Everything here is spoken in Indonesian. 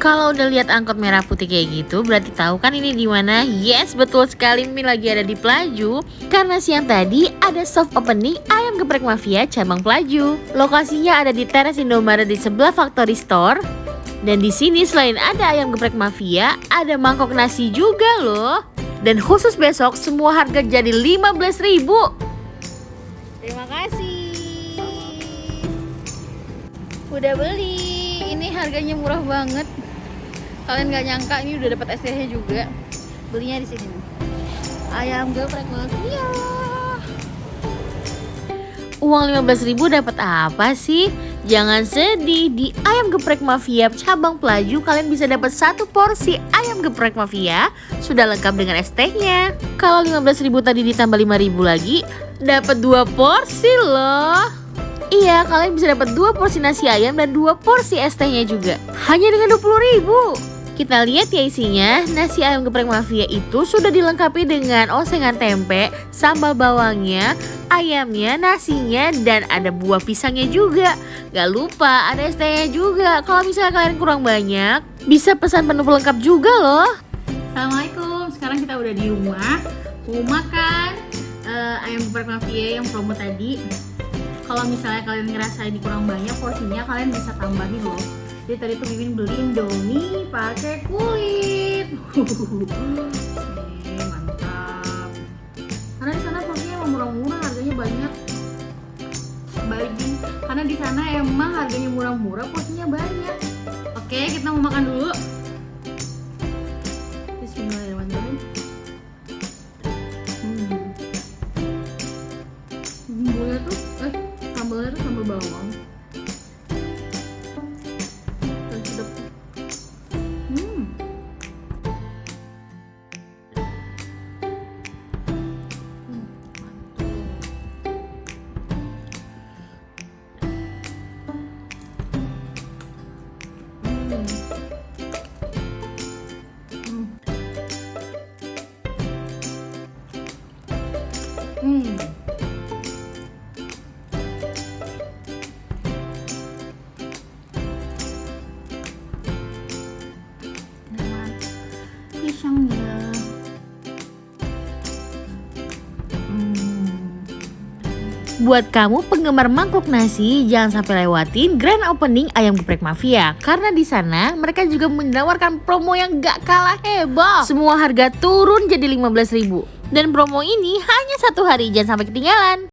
Kalau udah lihat angkot merah putih kayak gitu, berarti tahu kan ini di mana? Yes, betul sekali, Min lagi ada di Pelaju. Karena siang tadi ada soft opening ayam geprek mafia cabang Pelaju. Lokasinya ada di teras Indomaret di sebelah Factory Store. Dan di sini selain ada ayam geprek mafia, ada mangkok nasi juga loh. Dan khusus besok semua harga jadi 15.000. Terima kasih. Udah beli. Ini harganya murah banget. Kalian gak nyangka ini udah dapat STH juga. Belinya di sini. Ayam geprek mafia. Uang 15.000 dapat apa sih? Jangan sedih, di ayam geprek mafia cabang Pelaju kalian bisa dapat 1 porsi ayam geprek mafia sudah lengkap dengan ST-nya. Kalau 15.000 tadi ditambah 5.000 lagi, dapat 2 porsi loh. Iya, kalian bisa dapat 2 porsi nasi ayam dan 2 porsi ST-nya juga. Hanya dengan 20.000. Kita lihat ya isinya. Nasi ayam geprek mafia itu sudah dilengkapi dengan osengan tempe, sambal bawangnya, ayamnya, nasinya, dan ada buah pisangnya juga. Gak lupa ada ST-nya juga. Kalau misalnya kalian kurang banyak, bisa pesan menu pelengkap juga loh. Assalamualaikum, sekarang kita udah di rumah. Mau makan ayam geprek mafia yang promo tadi. Kalau misalnya kalian ngerasa ini kurang banyak porsinya, kalian bisa tambahin loh. Jadi tadi tuh Mimin beli Indomie pakai kulit. Nih, mantap. Karena di sana porsinya emang murah-murah, harganya banyak. Karena di sana emang harganya murah-murah, porsinya banyak. Oke, kita mau makan dulu. Bismillahirrahmanirrahim. Bumbunya tuh, sambalnya tuh sambal bawang. Pisangnya. Buat kamu penggemar mangkok nasi, jangan sampai lewatin grand opening ayam geprek mafia. Karena di sana mereka juga menawarkan promo yang gak kalah heboh. Semua harga turun jadi 15.000. Dan promo ini hanya 1 hari, jangan sampai ketinggalan.